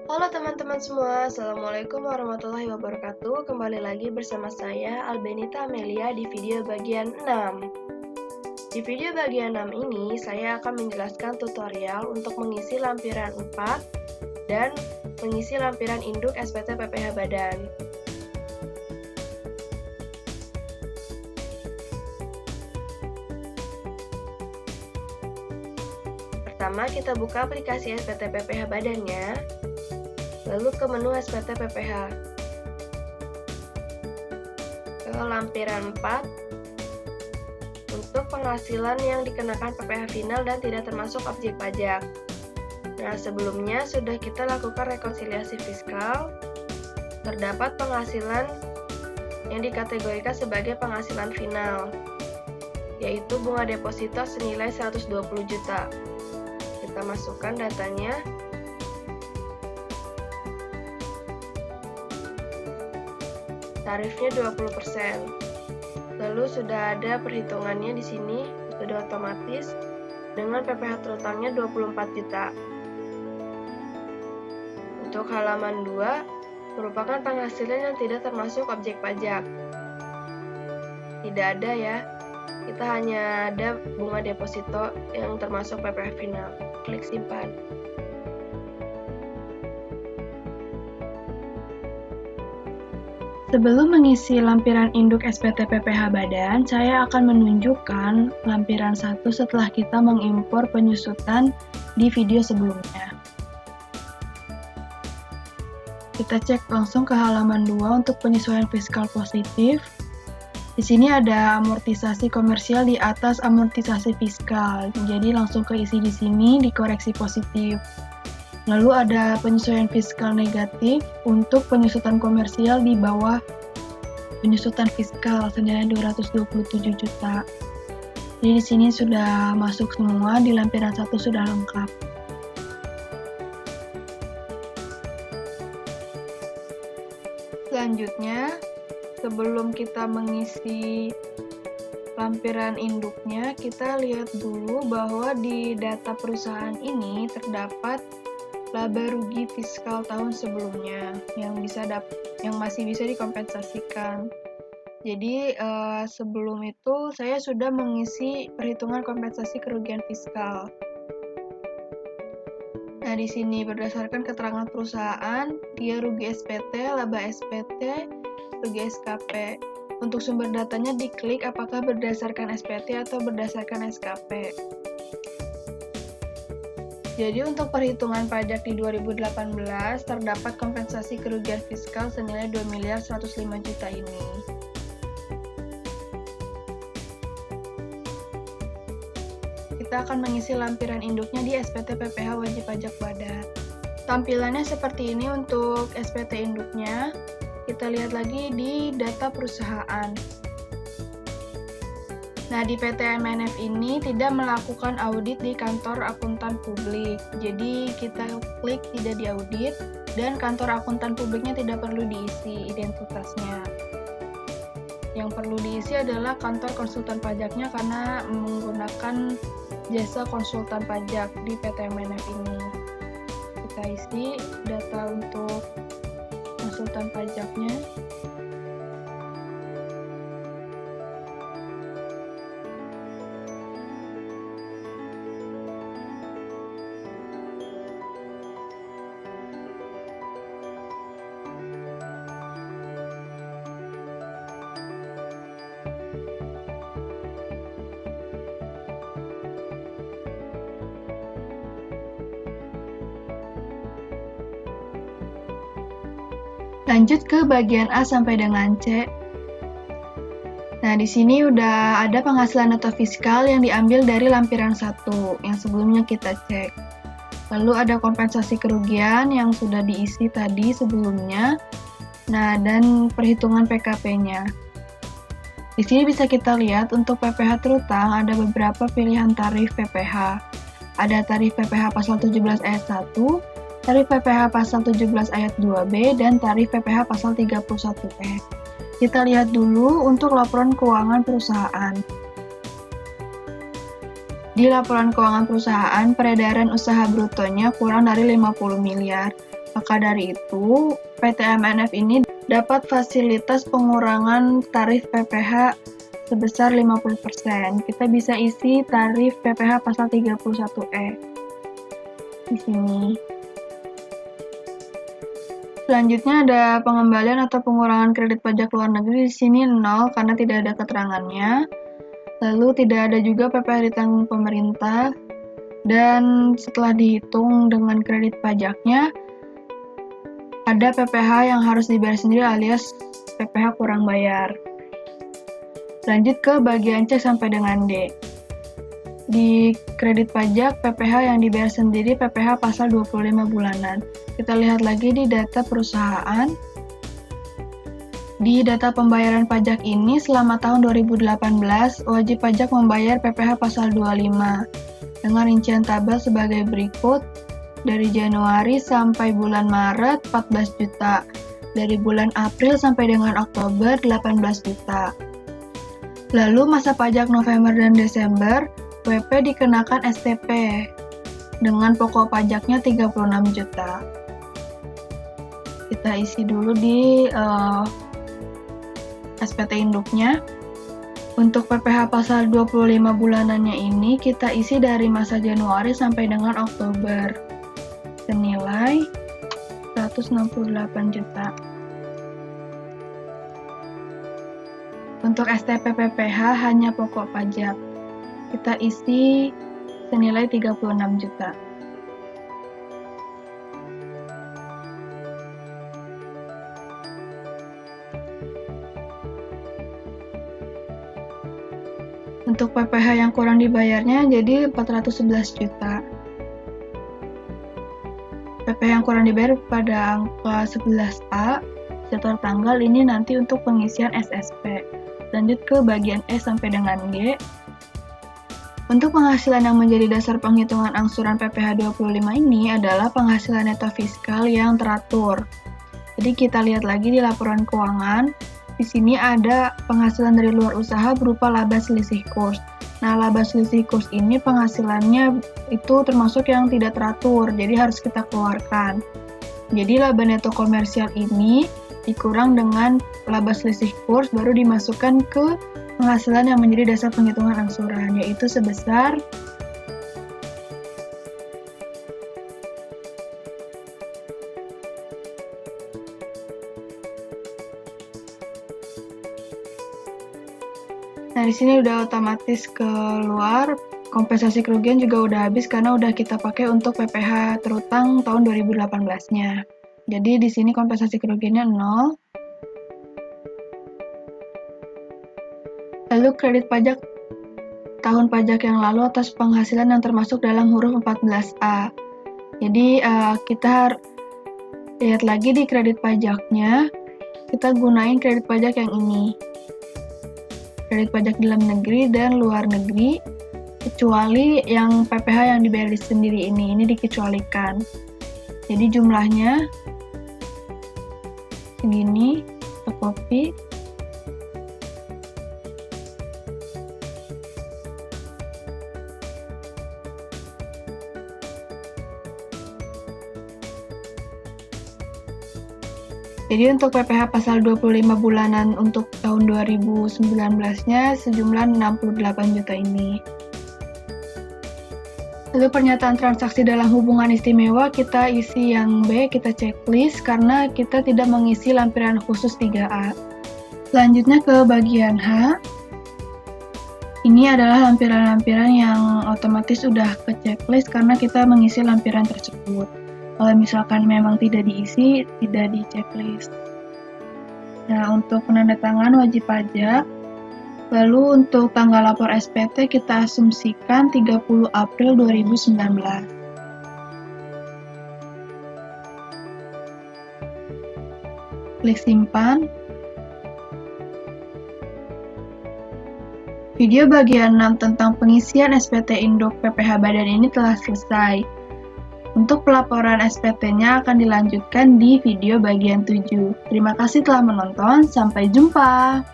Halo teman-teman semua, Assalamualaikum warahmatullahi wabarakatuh. Kembali lagi bersama saya, Albenita Amelia, di video bagian 6. Di video bagian 6 ini, saya akan menjelaskan tutorial untuk mengisi lampiran 4 dan mengisi lampiran induk SPT PPH Badan. Pertama, kita buka aplikasi SPT PPH Badannya, lalu ke menu SPT PPH. Ke lampiran 4, untuk penghasilan yang dikenakan PPH final dan tidak termasuk objek pajak. Nah, sebelumnya sudah kita lakukan rekonsiliasi fiskal. Terdapat penghasilan yang dikategorikan sebagai penghasilan final, yaitu bunga deposito senilai 120 juta. Kita masukkan datanya. Tarifnya 20%. Lalu sudah ada perhitungannya di sini, sudah otomatis dengan PPH terutangnya 24 juta. Untuk halaman 2 merupakan penghasilan yang tidak termasuk objek pajak. Tidak ada ya. Kita hanya ada bunga deposito yang termasuk PPH final. Klik simpan. Sebelum mengisi lampiran induk SPT PPH Badan, saya akan menunjukkan lampiran 1 setelah kita mengimpor penyusutan di video sebelumnya. Kita cek langsung ke halaman 2 untuk penyesuaian fiskal positif. Di sini ada amortisasi komersial di atas amortisasi fiskal, jadi langsung keisi di sini dikoreksi positif. Lalu ada penyesuaian fiskal negatif untuk penyusutan komersial di bawah penyusutan fiskal senilai 227 juta. Jadi di sini sudah masuk semua, di lampiran 1 sudah lengkap. Selanjutnya, sebelum kita mengisi lampiran induknya, kita lihat dulu bahwa di data perusahaan ini terdapat laba rugi fiskal tahun sebelumnya yang masih bisa dikompensasikan. Jadi sebelum itu saya sudah mengisi perhitungan kompensasi kerugian fiskal. Nah, di sini berdasarkan keterangan perusahaan, dia rugi SPT, laba SPT, rugi SKP. Untuk sumber datanya diklik apakah berdasarkan SPT atau berdasarkan SKP. Jadi untuk perhitungan pajak di 2018 terdapat kompensasi kerugian fiskal senilai 2.105 juta ini. Kita akan mengisi lampiran induknya di SPT PPH Wajib Pajak Badan. Tampilannya seperti ini untuk SPT induknya. Kita lihat lagi di data perusahaan. Nah, di PT MNF ini tidak melakukan audit di kantor akuntan publik. Jadi, kita klik tidak diaudit, dan kantor akuntan publiknya tidak perlu diisi identitasnya. Yang perlu diisi adalah kantor konsultan pajaknya karena menggunakan jasa konsultan pajak di PT MNF ini. Kita isi data untuk konsultan pajaknya. Lanjut ke bagian A sampai dengan C. Nah, di sini udah ada penghasilan neto fiskal yang diambil dari lampiran 1 yang sebelumnya kita cek. Lalu ada kompensasi kerugian yang sudah diisi tadi sebelumnya. Nah, dan perhitungan PKP-nya. Di sini bisa kita lihat untuk PPH terutang ada beberapa pilihan tarif PPH. Ada tarif PPH pasal 17 ayat 1, tarif PPH pasal 17 ayat 2B, dan tarif PPH pasal 31E. Kita lihat dulu untuk laporan keuangan perusahaan. Di laporan keuangan perusahaan, peredaran usaha brutonya kurang dari 50 miliar. Maka dari itu, PT MNF ini dapat fasilitas pengurangan tarif PPh sebesar 50%. Kita bisa isi tarif PPh pasal 31E di sini. Selanjutnya ada pengembalian atau pengurangan kredit pajak luar negeri. Di sini 0 karena tidak ada keterangannya. Lalu tidak ada juga PPh ditanggung pemerintah. Dan setelah dihitung dengan kredit pajaknya, ada PPh yang harus dibayar sendiri alias PPh kurang bayar. Lanjut ke bagian C sampai dengan D. Di kredit pajak, PPh yang dibayar sendiri PPh pasal 25 bulanan. Kita lihat lagi di data perusahaan. Di data pembayaran pajak ini, selama tahun 2018, wajib pajak membayar PPh pasal 25 dengan rincian tabel sebagai berikut. Dari Januari sampai bulan Maret 14 juta, dari bulan April sampai dengan Oktober 18 juta. Lalu masa pajak November dan Desember, WP dikenakan STP dengan pokok pajaknya 36 juta. Kita isi dulu di SPT induknya. Untuk PPh pasal 25 bulanannya ini kita isi dari masa Januari sampai dengan Oktober. Senilai 168 juta. Untuk STP PPh hanya pokok pajak. Kita isi senilai 36 juta. Untuk PPh yang kurang dibayarnya jadi 411 juta. PPh yang kurang dibayar pada angka 11A, setor tanggal ini nanti untuk pengisian SSP. Lanjut ke bagian E sampai dengan G. Untuk penghasilan yang menjadi dasar penghitungan angsuran PPh 25 ini adalah penghasilan neto fiskal yang teratur. Jadi kita lihat lagi di laporan keuangan. Di sini ada penghasilan dari luar usaha berupa laba selisih kurs. Nah, laba selisih kurs ini penghasilannya itu termasuk yang tidak teratur, jadi harus kita keluarkan. Jadi laba neto komersial ini dikurang dengan laba selisih kurs baru dimasukkan ke penghasilan yang menjadi dasar penghitungan angsuran, yaitu sebesar Nah, di sini udah otomatis keluar, kompensasi kerugian juga udah habis karena udah kita pakai untuk PPh terutang tahun 2018-nya. Jadi di sini kompensasi kerugiannya 0. Lalu kredit pajak tahun pajak yang lalu atas penghasilan yang termasuk dalam huruf 14A. Jadi kita lihat lagi di kredit pajaknya, kita gunain kredit pajak yang ini. Kredit pajak dalam negeri dan luar negeri, kecuali yang PPh yang dibayar sendiri ini dikecualikan. Jadi jumlahnya segini, kita copy. Jadi untuk PPh pasal 25 bulanan untuk tahun 2019-nya sejumlah 68 juta ini. Lalu pernyataan transaksi dalam hubungan istimewa kita isi yang B, kita checklist karena kita tidak mengisi lampiran khusus 3A. Selanjutnya ke bagian H. Ini adalah lampiran-lampiran yang otomatis sudah ke checklist karena kita mengisi lampiran tersebut. Kalau misalkan memang tidak diisi, tidak di checklist. Nah, untuk penandatangan wajib pajak, lalu untuk tanggal lapor SPT kita asumsikan 30 April 2019. Klik simpan. Video bagian 6 tentang pengisian SPT Induk PPh Badan ini telah selesai. Untuk pelaporan SPT-nya akan dilanjutkan di video bagian 7. Terima kasih telah menonton, sampai jumpa!